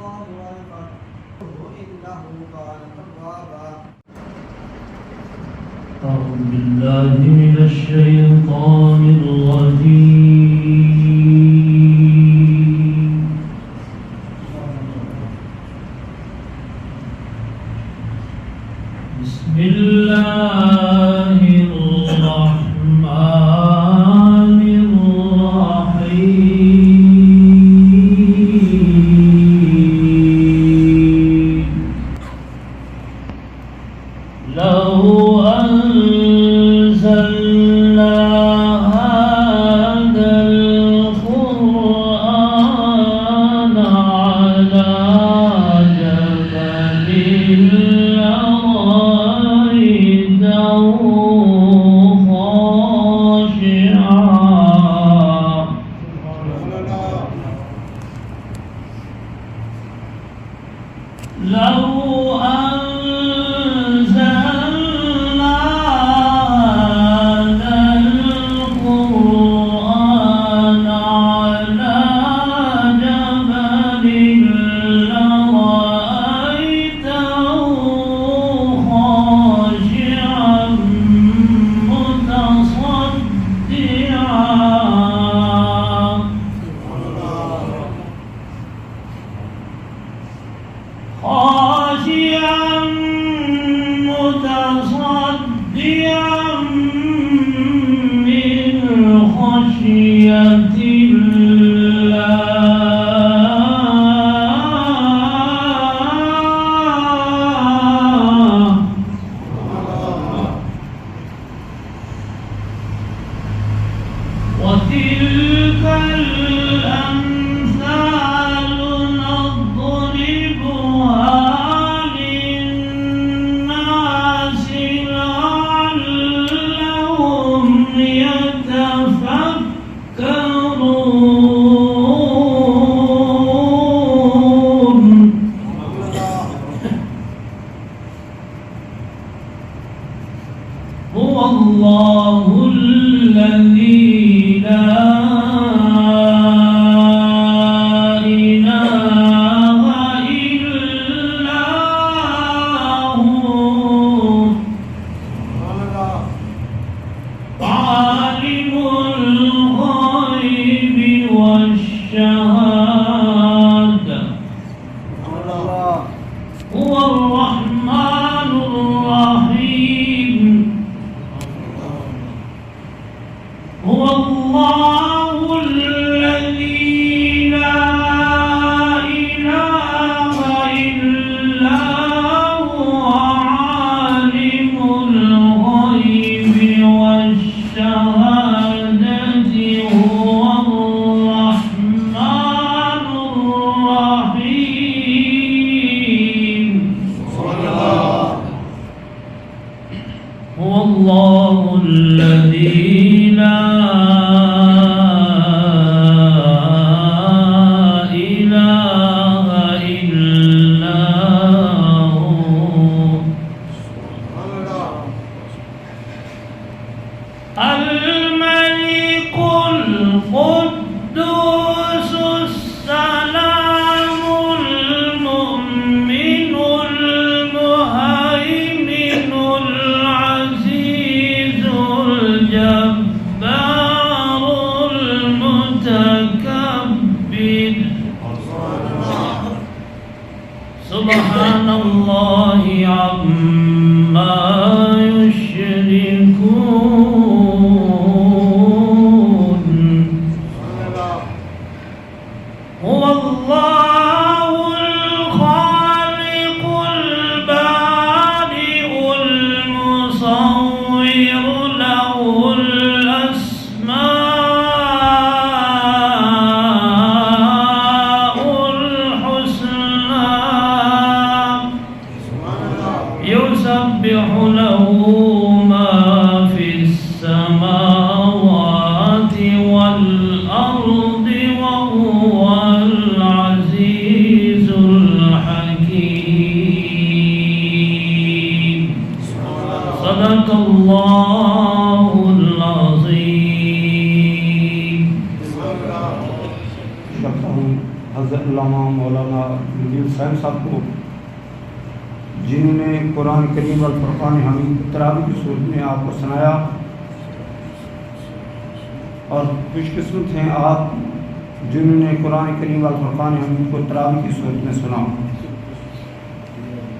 الله والفتح إنه كان توابا. أعوذ بالله من الشيطان الرجيم. بسم الله الرحمن الرحيم. لو أنزلنا هذا القرآن على جبل لرأيته خاشعا. لو أنزلنا هذا القرآن على جبل لرأيته خاشعا متصدعا. خاشعا متصدعا من خشية الله. وتلك الأمثال نضربها للناس لعلهم يتفكرون. هو الله الذي لا إله إلا هو عالم الغيب والشهادة. هو الرحمن الرحيم. هو الله الذي لا إله إلا هو عالم الغيب والشهادة. هو الرحمن الرحيم. هو الله الذي لا إله إلا هو الملك القدوس السلام المؤمن المهيمن العزيز الجبار المتكبر. سبحان الله عما يشركون. هو الله الخالق البارئ المصور له الأسماء الحسنى. يسبح له ما في السماوات والأرض وهو العزيز الحكيم. صدق الله العظيم. حضرت علامہ مولانا نبی حسین صاحب کو، جنہوں نے قرآن کریم والفرقان حمید تراویح کی صورت میں آپ کو سنایا، اور خوش قسمت ہیں آپ جنہوں نے قرآن کریم والفرقان حمید کو تراویح کی صورت میں سنا۔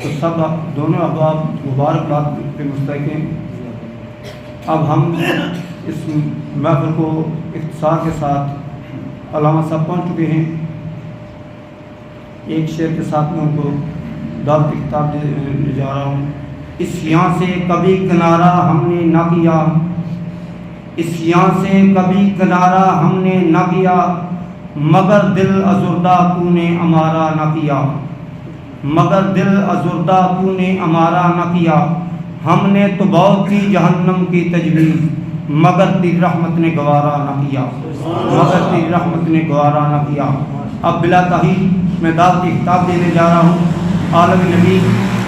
تو سب دونوں احباب مبارکباد کے مستحق ہیں۔ اب ہم اس محفل کو اختصار کے ساتھ علامہ صاحب پہنچ چکے ہیں۔ ایک شعر کے ساتھ میں ان کو دعوت خطاب دے جا رہا ہوں۔ اس یاں سے کبھی کنارہ ہم نے نہ کیا، اس یاں سے کبھی کنارہ ہم نے نہ کیا، مگر دل ازردہ تو نے ہمارا نہ کیا، مگر دل ازردہ تو نے ہمارا نہ کیا، ہم نے تو بہت کی جہنم کی تجویز، مگر تیری رحمت نے گوارا نہ کیا، مگر تیری رحمت نے گوارا نہ کیا۔ اب بلا تاخیر میں دعوت خطاب دینے جا رہا ہوں عالم نبی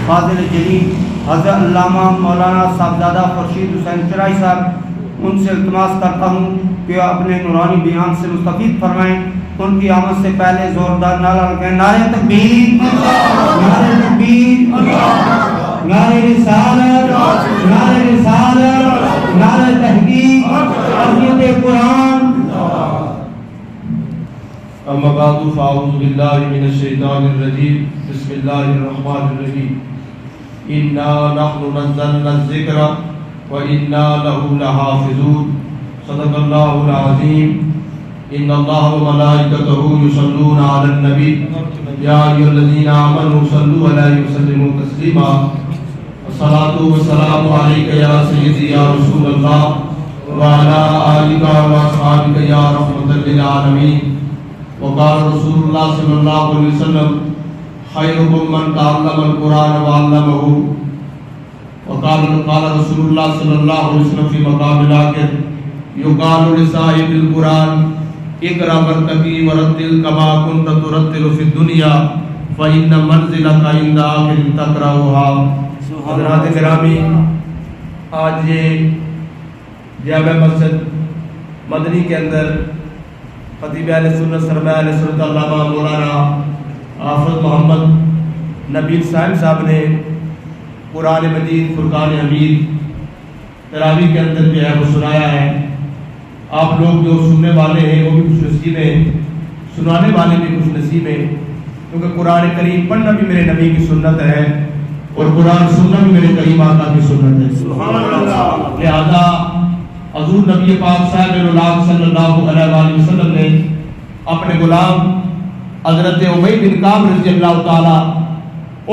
فاضل جلیل حضرت علامہ مولانا صاحبزادہ خورشید حسین چرائی صاحب، ان سے التماس کرتا ہوں کہ اپنے نورانی بیان سے مستفید فرمائیں۔ ان کی آمد سے پہلے زوردار نعرہ لگائیں، نعرہ تکبیر، نعرہ تکبیر، نعرہ رسالت، نعرہ رسالت، نعرہ تحقیق، عظمت قرآن۔ اما بعد فاعوذ باللہ من الشیطان الرجیم، بسم اللہ الرحمن الرحیم، انا نحن نزلنا الذکر وانا له لحافظون، صدق اللہ العظیم۔ ان اللہ وملائکتہ یصلون علی النبی یا ایھا الذین آمنوا صلوا علیہ وسلموا تسلیما، الصلاۃ والسلام علیک یا سیدی یا رسول اللہ وعلی آلک واصحابک یا رحمۃ للعالمین۔ وقال رسول اللہ صلی اللہ علیہ وسلم خیرکم من تعلم القرآن وعلمہ، وقال رسول اللہ صلی اللہ علیہ وسلم فی مقام الآخر یقال لصاحب القرآن اقرأ وارتقی ورتل کما کنت ترتل فی الدنیا فإن منزلک عند آخر تقرأها۔ حضرات گرامی، آج یہ جامع مسجد مدنی کے اندر خطیب اہل سنت سرمایہ اہل سنت علامہ مولانا حافظ محمد نبی حسین صاحب نے قرآن مجید فرقان حمید تراویح کے اندر جو ہے وہ سنایا ہے۔ آپ لوگ جو سننے والے ہیں وہ بھی خوش نصیب ہیں، سنانے والے بھی خوش نصیب ہیں، کیونکہ قرآن کریم پڑھنا بھی میرے نبی کی سنت ہے اور قرآن سننا بھی میرے کریم آقا کی سنت ہے۔ سبحان اللہ۔ لہذا حضور نبی پاک صاحب صلی اللہ علیہ وآلہ وسلم نے اپنے غلام حضرت ابی بن کعب رضی اللہ تعالی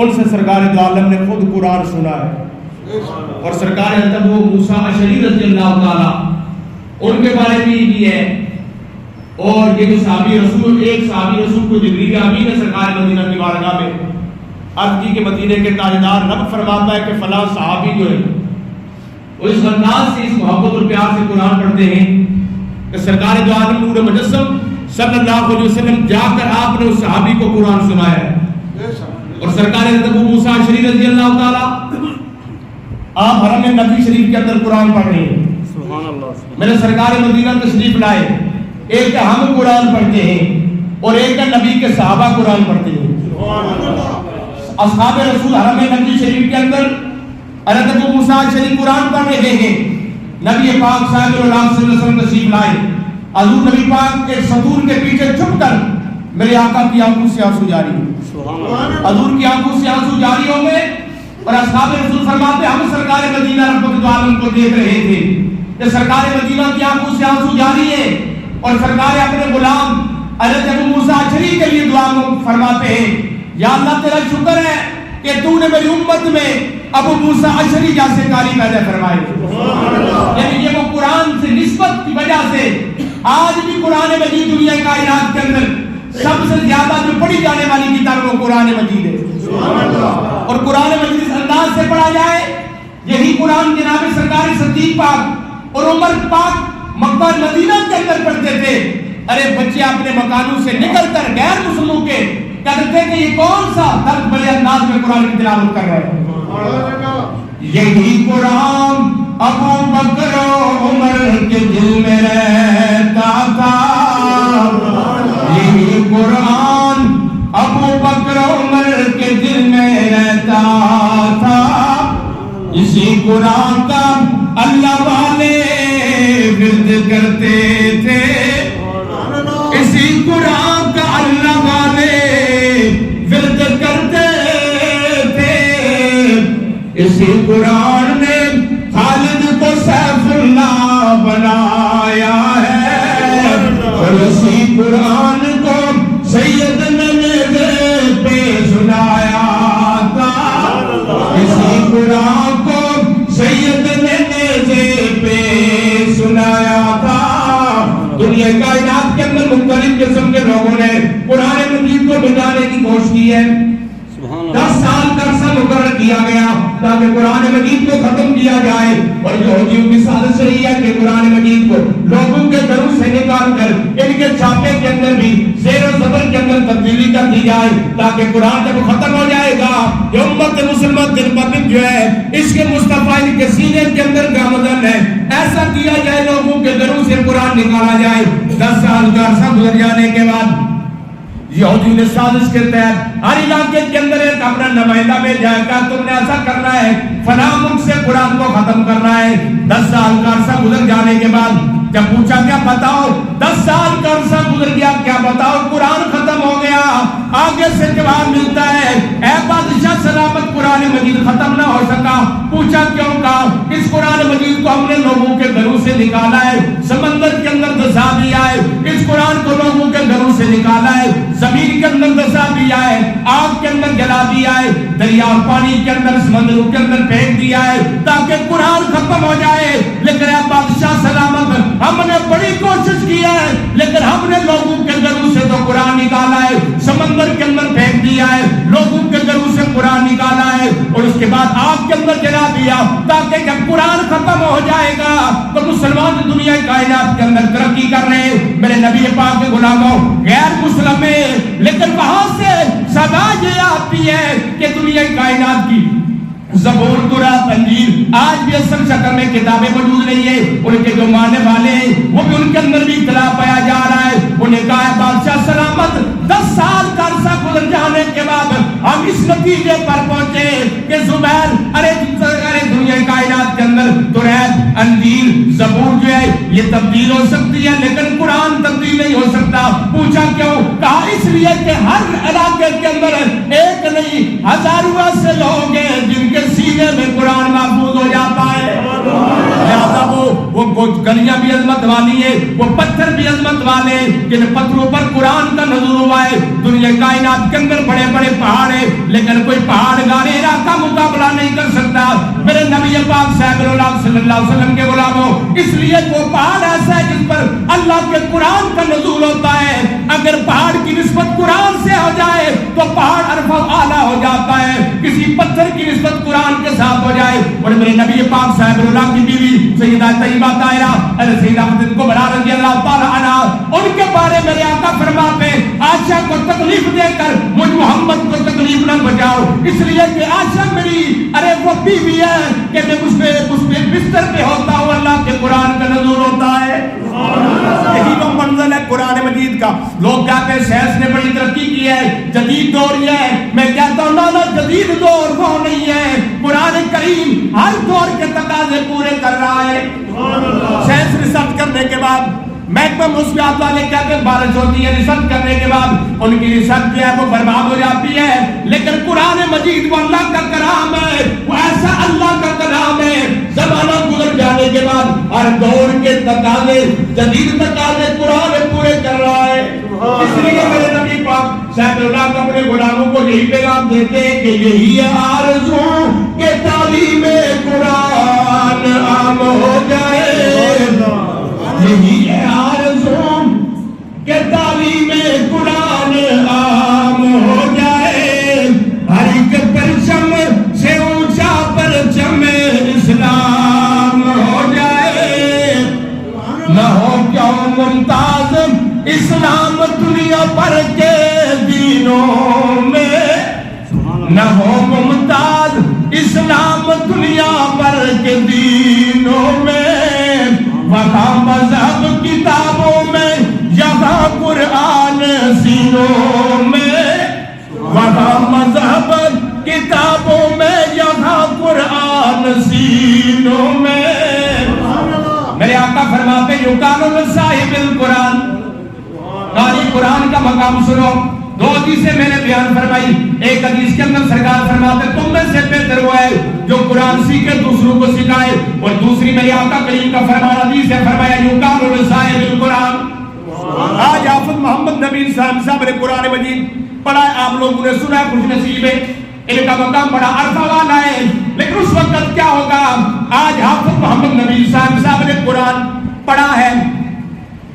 ان سے سرکار دو عالم نے خود قرآن سنا ہے، اور سرکار حضرت ابو موسیٰ اشعری رضی اللہ تعالی ان کے بارے میں بھی ہے۔ اور یہ جو صحابی رسول، ایک صحابی رسول کو جبریل امین نے سرکار مدینہ کی بارگاہ میں عرض کی کہ مدینے کے تاجدار رب فرماتا ہے کہ فلاں صحابی جو ہے وہ اس انداز سے، اس محبت اور پیار سے قرآن پڑھتے ہیں کہ سرکار دو عالم نور مجسم صلی اللہ علیہ وسلم جا کر آپ نے اس صحابی کو قرآن سنایا ہے۔ اور سرکار حضرت ابو موسیٰ اشعری رضی اللہ تعالی آپ حرم نبی شریف کے اندر قرآن پڑھ رہے ہیں۔ میرے سرکار مدینہ تشریف لائے، ایک ہم قرآن پڑھتے ہیں اور ایک نبی کے صحابہ قرآن پڑھتے ہیں۔ اصحاب رسول حرم نبی شریف کے اندر حضرت ابو موسیٰ اشعری قرآن پڑھ رہے ہیں، نبی پاک صلی اللہ علیہ وسلم تشریف لائے، حضور نبی پاک کے ستون کے پیچھے چھپ کر میرے آقا کی آنکھوں سے آنسو جاری ہوئے، حضور کی آنکھوں سے آنسو جاری ہو گئے، اور اصحاب رسول فرماتے ہم سرکار مدینہ رحمت عالم کو دیکھ رہے تھے کہ سرکار مدینہ کی آنکھوں سے آنسو جاری ہے، اور سرکار اپنے غلام حضرت ابو موسیٰ اشعری کے لیے دعا فرماتے ہیں، یا اللہ تیرا شکر ہے کہ تو نے میری امت میں ابو موسیٰ اشعری جیسے قاری پیدا فرمائے۔ یعنی یہ وہ قرآن سے نسبت کی وجہ سے آج بھی قرآن مجید دنیا کائنات کے اندر سب سے زیادہ جو پڑھی جانے والی کتاب وہ قرآن مجید ہے، اور قرآن مجید اس انداز سے پڑھا جائے، یہی قرآن جناب سرکار صدیق پاک اور عمر پاک مکہ مدینہ کے اندر پڑھتے تھے۔ ارے بچے اپنے مکانوں سے نکل کر غیر مسلموں کے کہتے کہ یہ کون سا درد بڑے انداز میں قرآن کی تلاوت کر رہے ہیں۔ یہی قرآن ابو بکر و عمر کے دل میں رہتا تھا، یہی قرآن بکر عمر کے دل میں رہتا تھا اسی قرآن کا اللہ والے ورد کرتے تھے اسی قرآن کا اللہ والے ورد کرتے تھے اسی قرآن نے خالد کو سیف اللہ بنایا ہے اور اسی قرآن کو سید نے میرے پہ سنایا تھا اسی قرآن کو سید نے میرے پہ سنایا تھا دنیا کائنات کے اندر مختلف قسم کے لوگوں نے قرآن مجید کو بجانے کی کوشش کی ہے 10 سال کا عرصہ مقرر کیا گیا تاکہ قرآن مجید کو ختم کیا جائے اور یہودیوں کی سازش رہی ہے کہ قرآن مجید کو لوگوں کے گھروں سے نکال کر ان کے چھاپے کے اندر بھی زیر و زبر کے اندر تبدیلی کر دی جائے تاکہ قرآن جب ختم ہو جائے گا یہ امت مسلمہ دن پر دن جو ہے اس کے مصطفیٰ کے سینے کے اندر گامزن ہے ایسا کیا جائے لوگوں کے گھروں سے قرآن نکالا جائے 10 سال کا عرصہ گزر جانے کے بعد یہودیوں نے سازش کے تحت ہر علاقے کے اندر ایک اپنا نمائندہ بھیجا ہے کہ تم نے ایسا کرنا ہے فلاں ملک سے قرآن کو ختم کرنا ہے 10 سال کا عرصہ گزر جانے کے بعد جب پوچھا کیا بتاؤ 10 سال کا عرصہ گزر گیا کیا بتاؤ قرآن ختم ہو گیا آگے سے جواب ملتا ہے اے بادشاہ سلامت قرآن مجید ختم نہ ہو سکا پوچھا کیوں کہا اس قرآن مجید کو ہم نے لوگوں کے گھروں سے نکالا ہے سمندر کے اندر دھسا دیا ہے اس قرآن کو لوگوں کے گھروں سے نکالا ہے زمین کے اندر دھسا دیا ہے آگ کے اندر جلا دیا ہے دریا اور پانی کے اندر سمندروں کے اندر پھینک دیا ہے تاکہ قرآن ختم ہو جائے لیکن اے بادشاہ سلامت ہم نے بڑی کوشش کی ہے لیکن ہم نے لوگوں کے گھروں سے تو قرآن نکالا ہے سمندر کے اندر پھینک دیا ہے لوگوں کے گھروں سے قرآن نکالا ہے اور اس کے بعد آگ کے اندر جلا دیا تاکہ جب قرآن ختم ہو جائے گا تو مسلمان دنیا کائنات کے اندر ترقی کر رہے ہیں میرے نبی پاک کے غلاموں غیر مسلم ہے لیکن وہاں سے صدا یہ آتی ہے کہ دنیا کائنات کی زبور قرآن انجیل آج بھی اصل شکل میں کتابیں موجود نہیں ہیں ان کے جو ماننے والے ہیں وہ بھی ان کے اندر بھی اختلاف پایا جا رہا ہے انہیں کہا ہے بادشاہ سلامت 10 سال کا عرصہ گزر جانے کے بعد ہم اس نتیجے پر پہنچے کہ زبیر ارے دنیا کائنات کے اندر توریت انجیل زبور جو ہے یہ تبدیل ہو سکتی ہے لیکن قرآن تبدیل نہیں ہو سکتا پوچھا کیوں کہا اس لیے کہ ہر علاقے کے اندر ایک نہیں ہزاروں سے لوگ ہیں جن کے سینے میں قرآن محفوظ ہو جاتا ہے لہذا وہ گلیاں بھی عظمت والی ہے وہ پتھر بھی عظمت والے جن پتھروں پر قرآن کا نزول ہوا ہے دنیا کائنات کے اندر بڑے بڑے پہاڑ ہیں لیکن کوئی پہاڑ گاریرا کا مقابلہ نہیں کر سکتا میرے نبی پاک صلی اللہ علیہ وسلم کے غلاموں اس لیے وہ پہاڑ ایسا ہے جس پر اللہ کے قرآن کا نزول ہوتا ہے اگر پہاڑ کی نسبت قرآن سے ہو جائے تو پہاڑ عرفہ اعلیٰ ہو جاتا ہے کسی پتھر کی نسبت قرآن کے ساتھ ہو جائے اور میرے نبی پاک صاحب اللہ کی بیوی سیدہ طیبہ طاہرہ سیدہ فاطمہ کبریٰ رضی اللہ تعالی عنہا ان کے بارے میرے آقا فرماتے ہیں عائشہ کو تکلیف دے کر مجھ محمد کو تکلیف نہ پہنچاؤ اس لیے کہ عائشہ میری ارے وہ بیوی ہے کہ میں اس پہ بستر پہ ہوتا ہوں اللہ کے قرآن کا نزول ہوتا ہے یہی وہ منزل ہے قرآن مجید کا لوگ کہتے ہیں سائنس نے بڑی ترقی کی ہے جدید دور یہ ہے میں کہتا ہوں نا جدید دور وہ نہیں ہے قرآن کریم ہر دور کے تقاضے پورے کر رہا ہے سائنس ریسرچ کرنے کے بعد محکمہ موسمیات والے کہتے ہیں بارش ہوتی ہے ریسرچ کرنے کے بعد ان کی ریسرچ جو ہے وہ برباد ہو جاتی ہے لیکن قرآن مجید وہ اللہ کا کلام ہے وہ ایسا اللہ کا کلام ہے زمانہ گزر جانے کے بعد ہر دور کے تقاضے جدید تقاضے قرآن پورے کر رہا ہے اس لیے میرے نبی پاک صاحب اللہ اپنے غلاموں کو یہی پیغام دیتے ہیں کہ یہی آرزو کہ تعلیم قرآن عام ہو جائے یہی ہے آرزو کہ تعلیم قرآن عام ہو جائے ہر ایک پرچم سے اونچا پرچم اسلام ہو جائے نہ ہو کیوں ممتاز اسلام دنیا پر کے دینوں میں نہ ہو ممتاز اسلام دنیا پر کے دینوں میں وہاں مذہب کتابوں میں یہاں قرآن سینوں میں فرماتے یقال لصاحب القرآن، قاری قرآن کا مقام سنو. دو حدیثیں میں نے بیان فرمائی. ایک حدیث کے اندر سرکار فرماتے تم میں سے بہتر وہ ہے جو قرآن سیکھے دوسروں کو سکھائے، اور دوسری میری آقا کریم کا فرمان حدیث ہے، فرمایا یقال لصاحب القرآن. آج حافظ محمد نبی صاحب نے قرآن مجید پڑھا ہے، آپ لوگوں نے سنا ہے، خوش نصیب ہے، ان کا مقام بڑا عرفہ والا ہے. لیکن اس وقت کیا ہوگا؟ آج حافظ محمد نبی صاحب نے قرآن پڑھا ہے،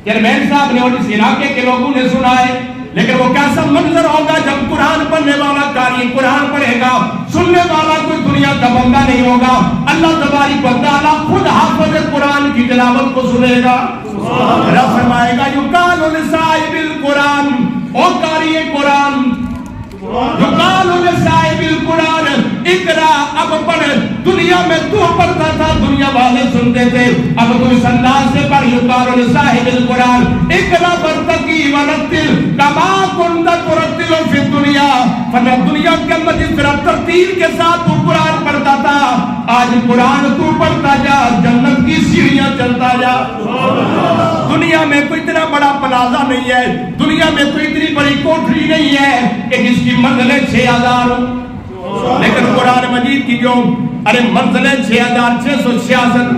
چیئرمین صاحب نے اور اس علاقے کے لوگوں نے سنا ہے، لیکن وہ کیسا منظر ہوگا جب قرآن پڑھنے والا قاری قرآن پڑھے گا، سننے والا کوئی دنیا کا بندہ نہیں ہوگا. اللہ تبارک و تعالیٰ خود حافظ قرآن کی تلاوت کو سنے گا، رب فرمائے گا یقال لصاحب القرآن، او قاری قرآن، یقال لصاحب القرآن اقرا، اب پڑھ. دنیا میں تو پڑھتا تھا، دنیا والے سنتے تھے، اب تو اس انداز سے پڑھ یقال لصاحب القرآن اقرا وارتقی ورتل کما کنت ترتل فی الدنیا. فرمایا دنیا کے اندر جس طرح ترتیل کے ساتھ تو قرآن پڑھتا تھا، آج قرآن تو پڑھتا جا، جنت کی سیڑھیاں چلتا جا. دنیا میں کوئی اتنا بڑا پلازہ نہیں ہے، دنیا میں کوئی اتنی بڑی کوٹری نہیں ہے کہ جس کی منزلیں 6000 ہوں، لیکن قرآن مجید کی جو منزلیں 6666.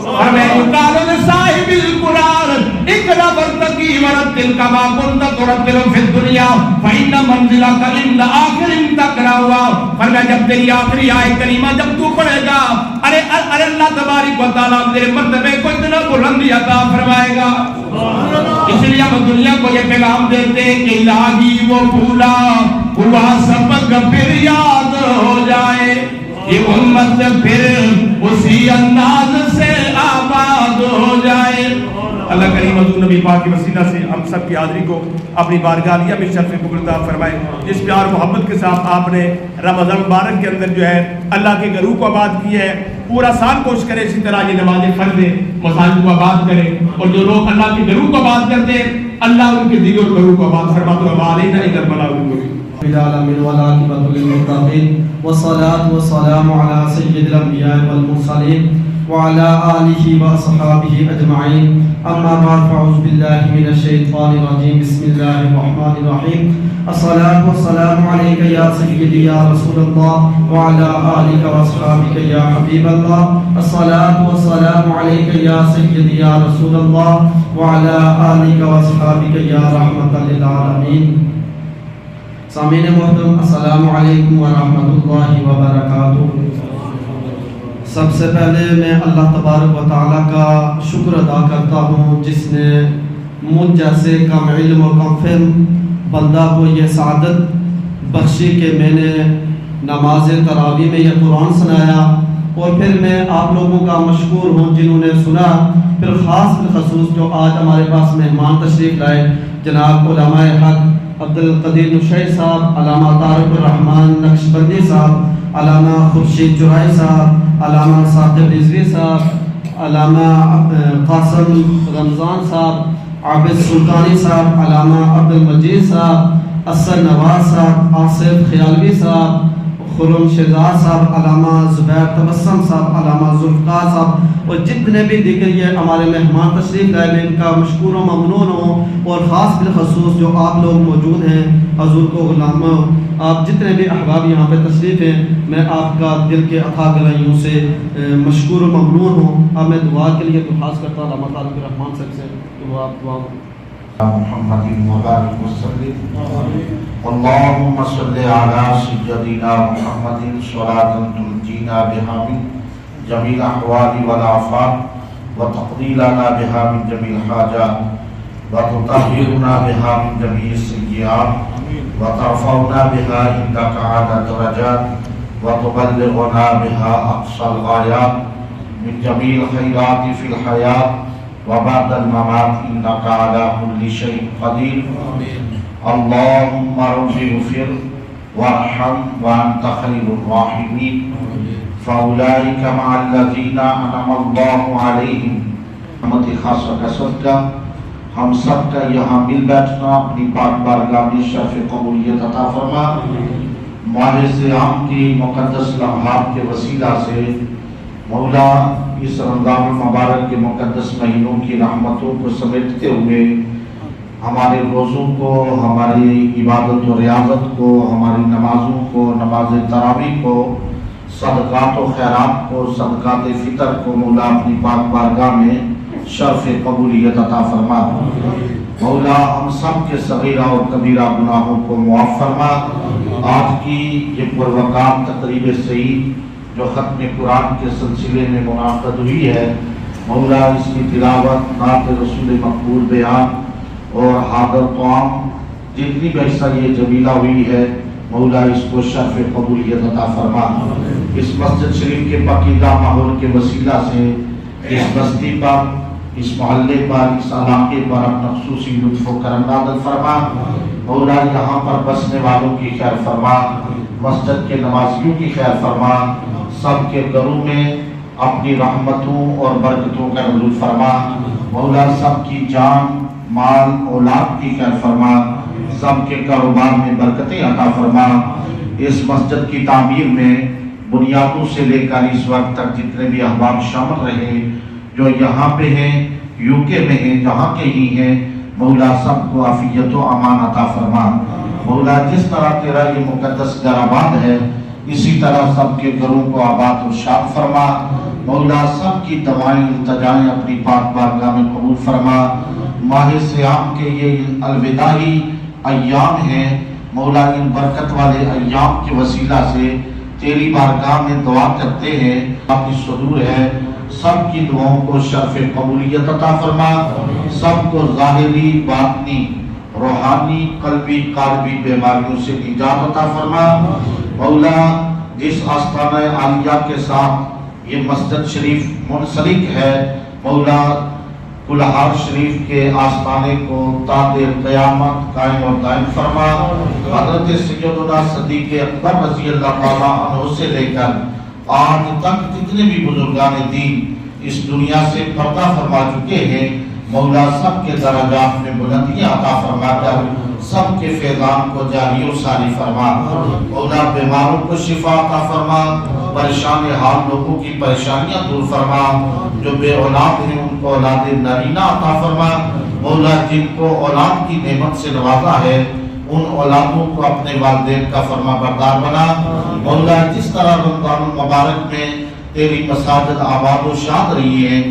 اور میں یقال لصاحب القرآن اقرا وارتقی ورتل کما کنت ترتل فی الدنیا فإن منزلک عند آخر تقرأ. فرمایا جب تیری آخری آیت کریمہ جب تو پڑھے گا، ارے اللہ تبارک و تعالیٰ تیرے مرتبے کو اتنا بلندی عطا فرمائے گا. اس لیے ہم دنیا کو یہ پیغام دیتے ہیں کہ الہی وہ بھولا ہوا سبق پھر یاد ہو جائے، یہ امت پھر اسی انداز سے آباد ہو جائے. اللہ کریم حضور نبی پاک کے وسیلہ سے ہم سب کی حاضری کو اپنی بارگاہ عالیہ میں شرف قبول عطا فرمائے. جس پیار محبت کے ساتھ آپ نے رمضان مبارک کے اندر جو ہے اللہ کے گھروں کو آباد کیا ہے، پورا سال کوشش کرے اسی طرح یہ نماز فرض مساجد کو آباد کرے، اور جو لوگ اللہ کے گھروں کو آباد کرتے ہیں اللہ ان کے دل اور گھروں کو آباد فرماتا ہے. وعلینا اذا بلاغ العالمین والعاقبۃ للمتقین والصلاة والسلام علی سید الانبیاء والمرسلین وعلى آلہ واصحابہ اجمعین. اما بعد فاعوذ باللہ من الشیطان الرجیم. بسم اللہ الرحمن الرحیم. الصلاة والسلام علیک یا سیدی یا رسول اللہ وعلى آلہ واصحابہ یا حبیب اللہ. الصلاة والسلام علیک یا سیدی یا رسول اللہ وعلى آلہ واصحابہ یا رحمۃ للعالمین. سامعین محترم السلام علیکم ورحمۃ اللہ وبرکاتہ. سب سے پہلے میں اللہ تبارک و تعالیٰ کا شکر ادا کرتا ہوں جس نے مجھ جیسے کم علم و کم فہم بندہ کو یہ سعادت بخشی کہ میں نے نماز تراویح میں یہ قرآن سنایا، اور پھر میں آپ لوگوں کا مشکور ہوں جنہوں نے سنا. پھر خاص بالخصوص جو آج ہمارے پاس مہمان تشریف لائے جناب علماء حق عبد القدیر نشئی صاحب، علامہ طارق الرحمن نقشبندی صاحب، علامہ خورشید جوہری صاحب، علامہ ثاقب رضوی صاحب، علامہ قاسم رمضان صاحب، عابد سلطانی صاحب، علامہ عبد المجید صاحب، اثر نواز صاحب، آصف خیالوی صاحب، خرم شہزاد صاحب، علامہ زبیر تبسم صاحب، علامہ ذوالفقار صاحب، اور جتنے بھی دیگر یہ ہمارے مہمان تشریف لائے میں ان کا مشکور و ممنون ہوں. اور خاص بالخصوص جو آپ لوگ موجود ہیں حضور کو غلام، آپ جتنے بھی احباب یہاں پہ تشریف ہیں، میں آپ کا دل کے اتھا گہرائیوں سے مشکور و ممنون ہوں. اب میں دعا کے لیے درخواست کرتا ہوں علامہ طارق الرحمن صاحب سے کہ وہ آپ دعا محمد مبارک وسلم. اللهم صل على سيدنا محمد صلاة تنجينا بها من جميع الأحوال والآفات وتقضي لنا بها من جميع الحاجات وتطهرنا بها من جميع السيئات وترفعنا بها عندك أعلى الدرجات وتبلغنا بها أقصى الغايات من جميع الخيرات في الحياة وبعد الممات إنك على كل شيء قدير. اللهم رب اغفر وارحم وأنت خير الراحمين. فأولئك مع الذين أنعم الله عليهم. رحمت خاصہ کا صدقہ ہم سب کا یہاں مل بیٹھنا اپنی پاک بارگاہ میں شرف قبولیت عطا فرما. ماہ صیام کی مقدس لمحات کے وسیلہ سے مولا اس رمضان المبارک کے مقدس مہینوں کی رحمتوں کو سمیٹتے ہوئے ہمارے روزوں کو، ہماری عبادت و ریاضت کو، ہماری نمازوں کو، نماز تراویح کو، صدقات و خیرات کو، صدقات فطر کو مولا اپنی پاک بارگاہ میں شرف قبولیت عطا فرما۔ مولا ہم سب کے صغیرہ اور کبیرہ گناہوں کو معاف فرما۔ آج کی یہ پروقار تقریب سعید جو ختم قرآن کے سلسلے میں منعقد ہوئی ہے، مولا اس کی تلاوت، نعت رسول مقبول بیان اور حاضر طعام جتنی بھی حصہ یہ جمیلہ ہوئی ہے، مولا اس کو شرف قبولیت عطا فرما۔ اس مسجد شریف کے پاکیزہ ماحول کے وسیلہ سے اس بستی پر، اس محلے پر، اس علاقے پر اپنا خصوصی لطف و کرم نازل فرما۔ مولا یہاں پر بسنے والوں کی خیر فرما، مسجد کے نمازیوں کی خیر فرما، سب کے گھروں میں اپنی رحمتوں اور برکتوں کا نزول فرما۔ مولا سب کی جان، مال، اولاد کی خیر فرما، سب کے کاروبار میں برکتیں عطا فرما۔ اس مسجد کی تعمیر میں بنیادوں سے لے کر اس وقت تک جتنے بھی احباب شامل رہے، جو یہاں پہ ہیں، یو کے میں ہیں، جہاں کے ہی ہیں، مولا سب کو عافیت و امان عطا فرما۔ مولا جس طرح تیرا یہ مقدس گھر آباد ہے، اسی طرح سب کے گھروں کو آباد و شاد فرما۔ مولا سب کی دعائیں، التجائیں اپنی پاک بارگاہ میں قبول فرما۔ ماہ صیام کے یہ الوداعی ایام ہیں، مولا ان برکت والے ایام کے وسیلہ سے تیری بارگاہ میں دعا کرتے ہیں، آپ کی صدور ہے، سب کی دعاؤں کو شرف قبولیت عطا فرما، سب کو ظاہری، باطنی، روحانی، قلبی، قالبی بیماریوں سے نجات عطا فرما۔ مولا جس آستانہ عالیہ کے ساتھ یہ مسجد شریف منسلک ہے، مولا کلہار شریف کے آستانے کو تا دیر قیامت قائم اور دائم فرما۔ حضرت سیدنا صدیق اکبر رضی اللہ تعالیٰ عنہ سے لے کر آج تک جتنے بھی بزرگان دین اس دنیا سے پردہ فرما چکے ہیں، مولا سب کے درجات میں بلندیاں عطا فرما کر سب کے فیضان کو جاری و ساری فرما۔ مولا بیماروں کو شفا عطا فرما، پریشان حال لوگوں کی پریشانیاں دور فرما، جو بے اولاد ہیں ان کو اولاد نرینہ عطا فرما۔ مولا جن کو اولاد کی نعمت سے نوازا ہے، ان اولادوں کو اپنے والدین کا فرما بردار بنا۔ مولا جس طرح رمضان المبارک میں تیری مساجد آباد و شاد رہی ہیں،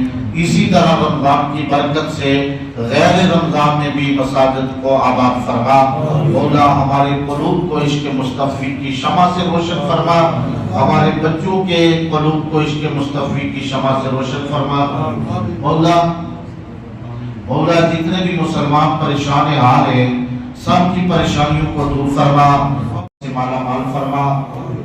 اسی طرح رمضان کی برکت سے غیر رمضان میں بھی مساجد کو آباد فرما۔ مولا ہمارے قلوب کو عشق مصطفی کی شمع سے روشن فرما، ہمارے بچوں کے قلوب کو عشق مصطفی کی شمع سے روشن فرما۔ مولا جتنے بھی مسلمان پریشان حال ہیں، سب کی پریشانیوں کو دور فرما، مالا مال فرما۔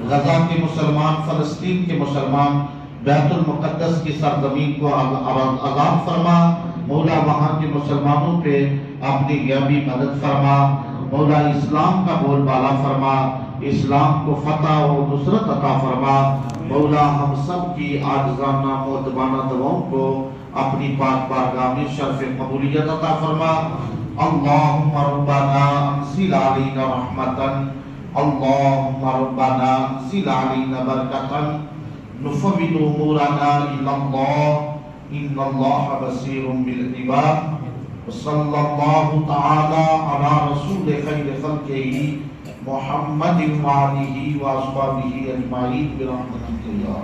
غزہ کے مسلمان، فلسطین کے مسلمان، بیت المقدس کی سرزمین کو آزاد فرما۔ مولا وہاں کے مسلمانوں پہ اپنی غیبی مدد فرما۔ مولا اسلام کا بول بالا فرما، اسلام کو فتح و نصرت عطا فرما۔ مولا ہم سب کی عاجزانہ مؤدبانہ دعاؤں کو اپنی پاک بارگاہ میں شرف قبولیت عطا فرما۔ اللہم ربنا انزل علینا رحمتاً، اللہم ربنا انزل علینا برکتاً، نفوض امورنا الی اللہ، ان اللہ بصیر بالعباد۔ صلی اللہ تعالی علی رسول خیر خلقہ محمد وآلہ واصحابہ اجمعین برحمتک یا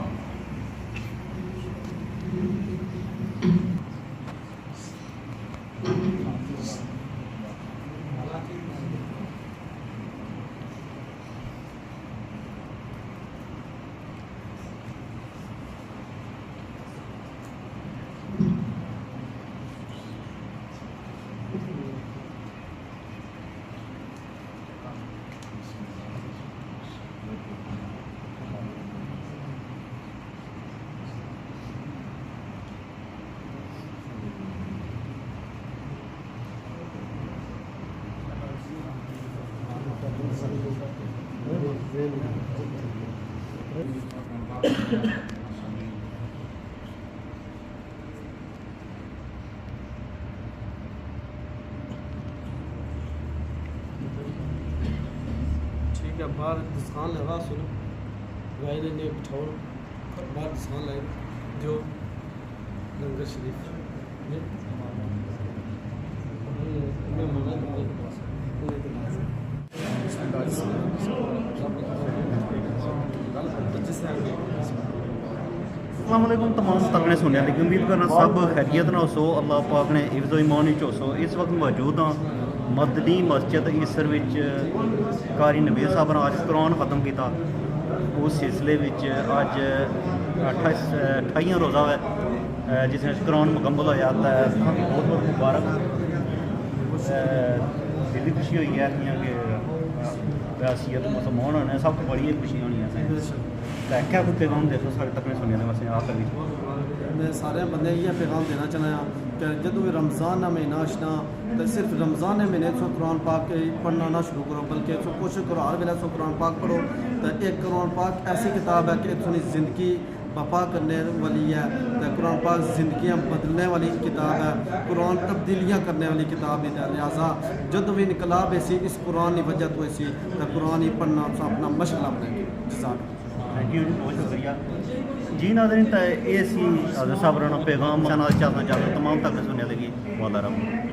ٹھیک ہے، باہر دستخان لگا سنو، گائے نے بٹھاؤ باہر دستخان لگا جو لنگر شریف السلام علیکم تمام تکنے سننے کی امید کرنا سب خیریت نہ ہو اللہ پاک نے حفظ و ایمان ہو اس وقت موجود ہاں مدنی مسجد عیسر وچ قاری نبیل صاحب نے آج قرآن ختم کیتا اس سلسلے وچ اج 28واں روزہ ہے جس میں قرآن مکمل ہو جاتا ہے بہت بہت مبارک دلی خوشی ہوئی ہے کہ حیثیت مسلمان ہونے سب کو بڑی خوشی ہونی ہے کیا کوئی پیغام دے دو سارے تکنے سننے نے واسطے آخر بھی میں سارے بندے یہ پیغام دینا چاہنا کہ جدو رمضان کا مہینہ آشنا تو صرف رمضان کے مہینے سو قرآن پاک پڑھنا نہ شروع کرو بلکہ سو کوشش کرو ہر ویلے سو قرآن پاک پڑھو تو ایک قرآن پاک ایسی کتاب ہے کہ تھوڑی زندگی بپا کرنے والی ہے تو قرآن پاک زندگیاں بدلنے والی کتاب ہے قرآن تبدیلیاں کرنے والی کتاب ہے لہٰذا جب بھی انقلاب ایسی اس قرآن کی وجہ تو ایسی تو قرآن ہی پڑھنا اپنا مشغلہ بنائیں جزاک تھینک یو جی بہت شکریہ جی ناظرین تو یہ سی حضرت صاحب پیغام چاہنا چاہتا تمام تک سننے لگی والا رب